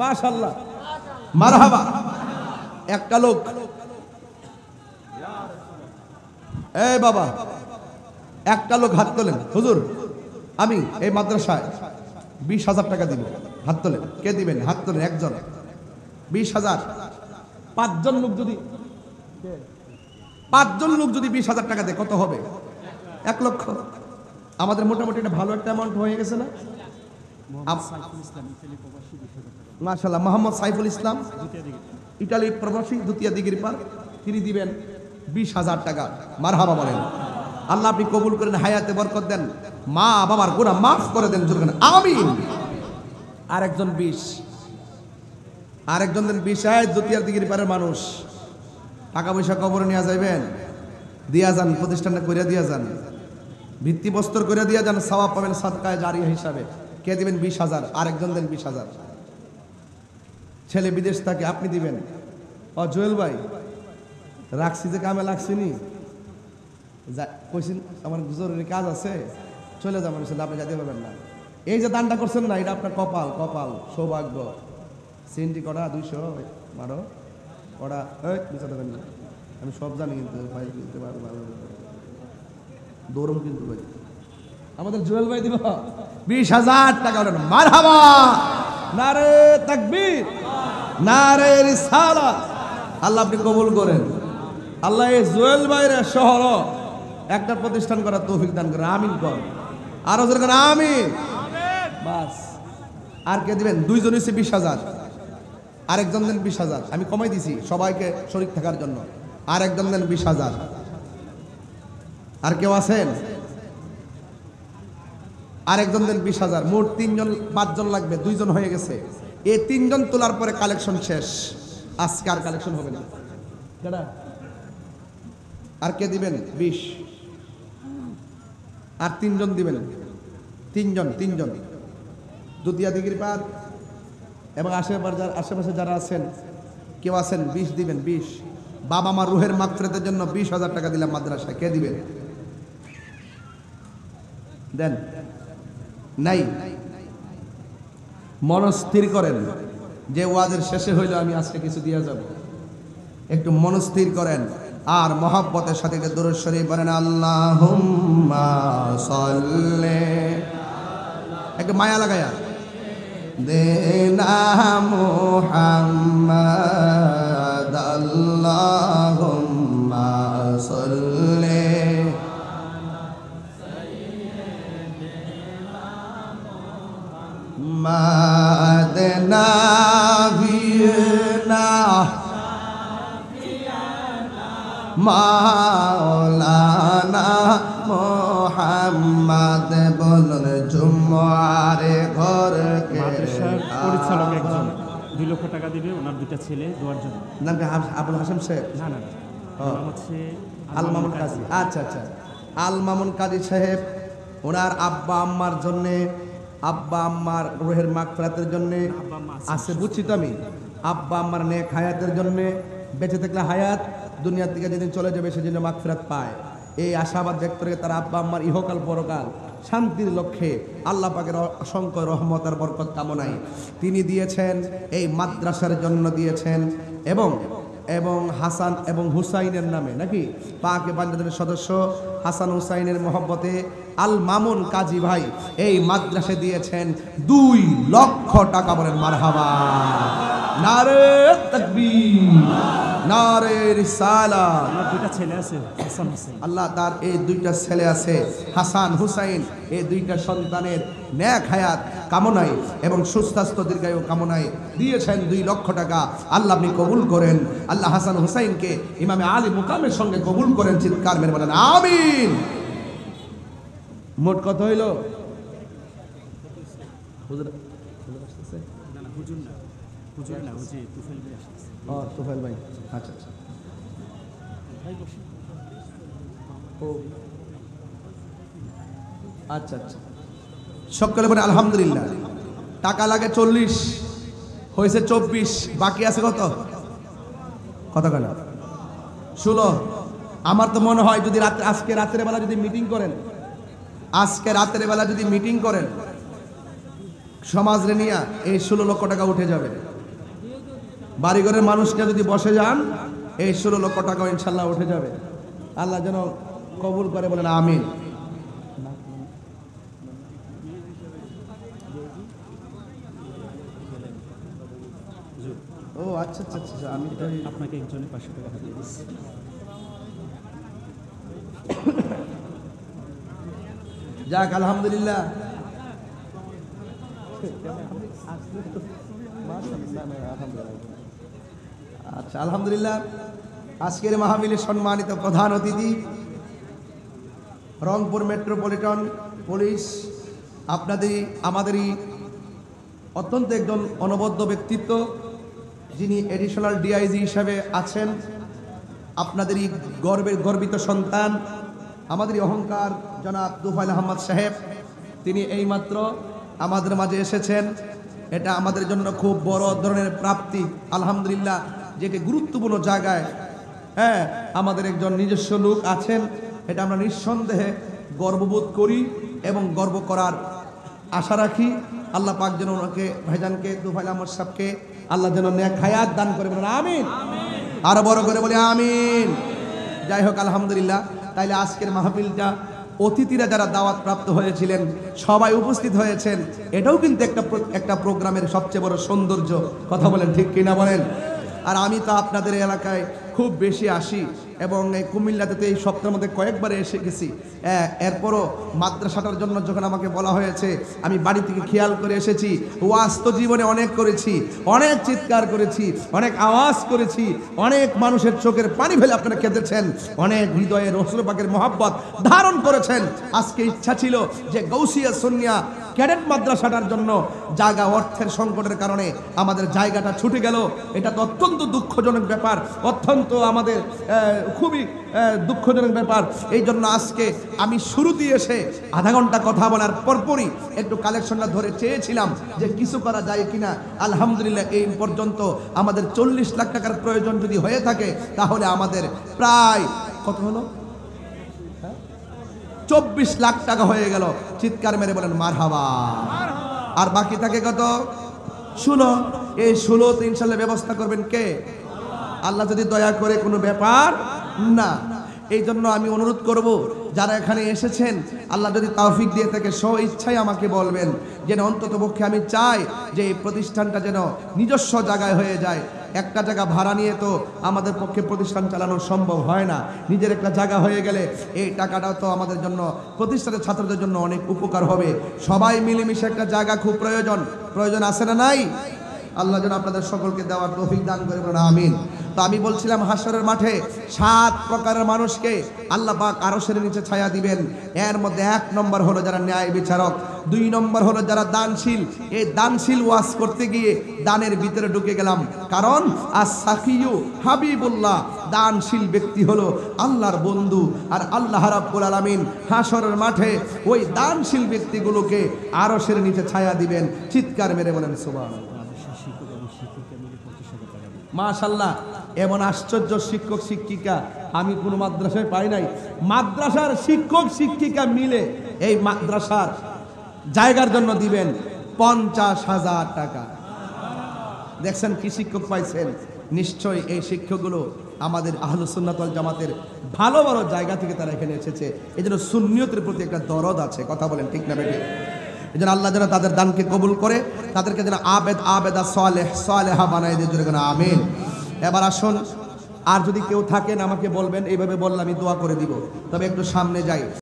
মাশাআল্লাহ, মারহাবা। একটা লোক, এই বাবা, একটা লোক হাত তোলেন। হুজুর, আমি এই মাদ্রাসায় 20,000 টাকা দিব। হাত তোলেন। কে দিবেন? হাত তোলেন। একজন। 20,000। পাঁচজন লোক যদি 20,000 টাকা দেয় কত হবে? 1 লক্ষ। আমাদের মোটামুটি একটা ভালো একটা অ্যামাউন্ট হয়ে গেছে না? মাশাআল্লাহ। মোহাম্মদ সাইফুল ইসলাম, ইটালি প্রবাসী, দ্বিতীয় দিগির পার, তিনি দিবেন 20,000 টাকা। মারহাবা বলেন। আল্লাহ আপনি কবুল করেন, হায়াতে বরকত দেন, মা বাবার গুনাহ মাফ করে দেন। জোরে বলেন আমিন। আরেকজন 20, আরেকজন দেন 20। দ্বিতীয় দিগির পারের মানুষ, টাকা পয়সা কবরে নিয়ে যাইবেন, দিয়া যান, প্রতিষ্ঠানে করে দিয়া যান, ভিত্তি বস্তর করে দিয়া যান, সওয়াব পাবেন সাদকায়ে জারিয়া হিসাবে। কে দিবেন? 20,000। আরেকজন দেন 20,000। ছেলে বিদেশ থাকে, আপনি দিবেন। ও জুয়েল ভাই, রাখছি যে কামে লাগছিনি, কইছেন আমার জরুরি কাজ আছে, চলে যাবেন, আপনি যেতে পারবেন না। এই যে দানটা করছেন না, এটা আপনার কপাল, কপাল, সৌভাগ্য। সিনটি কটা 200 মারো, কটা বিচার দেবেন না, আমি সব জানি, কিন্তু ভাই দিতে পারবো দৌড়ম কিন্তু ভাই। আমাদের জুয়েল ভাই দিব 20,000 টাকা। মারহাবা, নারে তাকবীর, নারে রিসালাত। আল্লাহ আপনি কবুল করেন। আল্লাহ এই জুয়েল ভাইয়ের শহর একটা প্রতিষ্ঠান করার তৌফিক দান করেন। আমিন কর। আরো জোরে করেন আমিন। বাস। আর কে দিবেন? 2 জন হইছে 20,000। আরেকজন দেন 20,000। আমি কমাই দিছি সবাইকে শরীক থাকার জন্য। আরেকজন দেন 20,000। আর কেউ আছেন? আরেকজন দেন 20,000। মোট 3 জন, 5 জন লাগবে, 2 জন হয়ে গেছে। এই 3 জন তোলার পরে কালেকশন শেষ। আজকে আর কালেকশন হবে না। কেডা? আর কে দিবেন? 20। আর 3 জন দিবেন। 3 জন। দুতিয়া দিগির পার এবং আশেপাশে যারা আছেন, কেউ আছেন 20 দিবেন। 20। বাবা মা রুহের মাগফিরাতের জন্য 20,000 টাকা দিলাম মাদ্রাসায়। কে দিবেন? দেন। নাই? মনস্থির করেন যে ওয়াজের শেষে হইল আমি আজকে কিছু দিয়ে যাব। একটু মনস্থির করেন আর মহব্বতের সাথে দুরূদ শরীফ পড়েন। আল্লাহুম্মা সাল্লি, একটু মায়া লাগায়া দেনা মুহাম্মাদ, আল্লাহুম্মা সাল্লি মাদনা বিনা মাওলানা মুহাম্মদ। বলুন জুমার ঘরকে মাদ্রাসার পরিচালক একজন 2 লক্ষ টাকা দিবে ওনার 2টা ছেলে দোয়ার জন্য। নাম কি? আবুল হাসেম সাহেব? না, নাম হচ্ছে আল মামুন কাজী। আচ্ছা, আল মামুন কাজী সাহেব ওনার আব্বা আম্মার জন্য, আব্বা আম্মার রুহের মাগফিরাতের জন্য আছে, বুঝছি তো আমি। আব্বা আম্মার নেক হায়াতের জন্য, বেঁচে থাকলে হায়াত, দুনিয়ার থেকে যেদিন চলে যাবে সেদিন মাগফিরাত পায়, এই আশাবাদ ব্যক্ত করে তার আব্বা আম্মার ইহকাল পরকাল শান্তির লক্ষ্যে আল্লাহ পাকের অসংখ্য রহমত আর বরকত কামনায় তিনি দিয়েছেন, এই মাদ্রাসার জন্য দিয়েছেন। এবং হাসান এবং হুসাইনের নামে, নাকি পাকে পাঞ্জাবের সদস্য হাসান হুসাইনের মহব্বতে আল মামুন কাজী ভাই এই মাদ্রাসা দিয়েছেন 2 লক্ষ টাকা। বলেন মারহাবা, নারে তাকবীর, নারে রিসালাত। ওনার 2টা ছেলে আছে, হাসান হোসেন। আল্লাহ তার এই 2টা ছেলে আছে, হাসান হুসাইন, এই 2টা সন্তানের নেক হায়াত কামনায় এবং সুস্বাস্থ্য দীর্ঘায়ু কামনায় দিয়েছেন 2 লক্ষ টাকা। আল্লাহ আপনি কবুল করেন। আল্লাহ হাসান হুসাইনকে ইমামে আলী মুকামের সঙ্গে কবুল করেন। চিৎকার মেরে বলেন আমিন। মোট কত হইল? তুফাইল ভাই। আচ্ছা, আচ্ছা, সকলে বলে আলহামদুলিল্লাহ। টাকা লাগে 40, হয়েছে 24, বাকি আছে কত? কেন 16? আমার তো মনে হয় যদি আজকে রাতের বেলা যদি মিটিং করেন, সমাজ রে নিয়া এই 16 লক্ষ টাকা উঠে যাবে। বাড়িঘরের মানুষকে যদি বসে যান এই 16 লক্ষ টাকা ইনশাল্লাহ উঠে যাবে। আল্লাহ যেন কবুল করে, বলেন আমিন। ও আচ্ছা আচ্ছা আচ্ছা, আমি তো আপনাকে একজনে 500 টাকা হাতিয়ে দিচ্ছি। যাক আলহামদুলিল্লাহ। আচ্ছা আলহামদুলিল্লাহ, আজকের মাহফিলের সম্মানিত প্রধান অতিথি রংপুর মেট্রোপলিটন পুলিশ, আমাদেরই অত্যন্ত একজন অনবদ্য ব্যক্তিত্ব, যিনি এডিশনাল ডিআইজি হিসাবে আছেন, আপনাদেরই গর্বিত সন্তান, আমাদেরই অহংকার জনাব তুফাইল আহমদ সাহেব, তিনি এইমাত্র আমাদের মাঝে এসেছেন। এটা আমাদের জন্য খুব বড় ধরনের প্রাপ্তি আলহামদুলিল্লাহ, যে গুরুত্বপূর্ণ জায়গায় আমাদের একজন নিজস্ব লোক আছেন, এটা আমরা নিঃসন্দেহে গর্ববোধ করি এবং গর্ব করার আশা রাখি। আল্লাহ পাক যেন ওনাকে, ভাইজানকে, তুফাইল আহমদ সাহেবকে আল্লাহ যেন নেক হায়াত দান করে, বলেন আমিন। আরো বড় করে বলি আমিন। যাই হোক আলহামদুলিল্লাহ, তাইলে আজকের মাহফিলটা অতিথিরা যারা দাওয়াত প্রাপ্ত হয়েছিলেন সবাই উপস্থিত হয়েছেন, এটাও কিন্তু একটা প্রোগ্রামের সবচেয়ে বড় সৌন্দর্য। কথা বলেন ঠিক কিনা বলেন? আর আমি তো আপনাদের এলাকায় খুব বেশি আসি এবং এই কুমিল্লাতে তো এই সপ্তাহের মধ্যে কয়েকবার এসে গেছি। এরপরও মাদ্রাসাটার জন্য যখন আমাকে বলা হয়েছে, আমি বাড়ি থেকে খেয়াল করে এসেছি। ওয়াজ তো জীবনে অনেক করেছি, অনেক চিৎকার করেছি, অনেক আওয়াজ করেছি, অনেক মানুষের চোখের পানি ফেলে আপনারা কেঁদেছেন, অনেক হৃদয়ে রাসূল পাকের মহব্বত ধারণ করেছেন। আজকে ইচ্ছা ছিল যে গৌসিয়া সুন্নিয়া ক্যাডেট মাদ্রাসাটার জন্য জায়গা অর্থের সংকটের কারণে আমাদের জায়গাটা ছুটে গেল। এটা তো অত্যন্ত দুঃখজনক ব্যাপার, অত্যন্ত আমাদের খুবই দুঃখজনক ব্যাপার। এই জন্য আজকে আমি শুরুতেই এসে আধা ঘন্টা কথা বলার পরপরই একটু কালেকশনটা ধরে চেয়েছিলাম যে কিছু করা যায় কিনা। আলহামদুলিল্লাহ, এই পর্যন্ত আমাদের 40 লাখ টাকার প্রয়োজন যদি হয়ে থাকে, তাহলে আমাদের প্রায় কত হলো, 24 লাখ টাকা হয়ে গেল। চিৎকার মেরে বলেন মারহাবা। আর বাকি থাকে কত? 16। এই 16 ইনশাল্লাহ ব্যবস্থা করবেন কে? আল্লাহ যদি দয়া করে, কোনো ব্যাপার না। এই জন্য আমি অনুরোধ করব, যারা এখানে এসেছেন, আল্লাহ যদি তৌফিক দিয়ে থাকে স্ব ইচ্ছায় আমাকে বলবেন, যেন অন্তত পক্ষে আমি চাই যে এই প্রতিষ্ঠানটা যেন নিজস্ব জায়গায় হয়ে যায়। একটা জায়গা ভাড়া নিয়ে তো আমাদের পক্ষে প্রতিষ্ঠান চালানো সম্ভব হয় না। নিজের একটা জায়গা হয়ে গেলে এই টাকাটাও তো আমাদের জন্য, প্রতিষ্ঠানের ছাত্রদের জন্য অনেক উপকার হবে। সবাই মিলেমিশে একটা জায়গা খুব প্রয়োজন আছে না নাই? আল্লাহ যেন আপনাদের সকলকে দেওয়ার তৌফিক দান করে, বলেন আমিন। তো আমি বলছিলাম, হাসরের মাঠে 7 প্রকারের মানুষকে আল্লাহ পাক আরশের নিচে ছায়া দিবেন। এর মধ্যে 1 নম্বর হলো যারা ন্যায় বিচারক, 2 নম্বর হলো যারা দানশীল। এই দানশীল ওয়াজ করতে গিয়ে দানের ভিতরে ঢুকে গেলাম, কারণ আস-সাখিয়ু হাবিবুল্লাহ, দানশীল ব্যক্তি হলো আল্লাহর বন্ধু। আর আল্লাহ রাব্বুল আলামিন হাসরের মাঠে ওই দানশীল ব্যক্তিগুলোকে আরশের নিচে ছায়া দিবেন। চিৎকার মেরে বলেন সুবহানাল্লাহ। মাশাআল্লাহ, এমন আশ্চর্য শিক্ষক শিক্ষিকা আমি কোনো মাদ্রাসায় পাই নাই। মাদ্রাসার শিক্ষক শিক্ষিকা মিলে এই মাদ্রাসার জায়গার জন্য দিবেন 50,000 টাকা। দেখছেন কি শিক্ষক পাইছেন? নিশ্চয়ই এই শিক্ষকগুলো আমাদের আহলুস সুন্নাত ওয়াল জামাতের ভালো ভালো জায়গা থেকে তারা এখানে এসেছে। এই জন্য সুন্নিয়তের প্রতি একটা দরদ আছে। কথা বলেন ঠিক না বেঠিক? এই জন্য আল্লাহ যেন তাদের দানকে কবুল করে, তাদেরকে যেন আবেদা সালেহা বানায় দিয়ে, জোরে করে আমিন। এবার আসুন, আর যদি কেউ থাকেন আমাকে বলবেন, এইভাবে বললে আমি দোয়া করে দিব। তবে একটু সামনে যাই।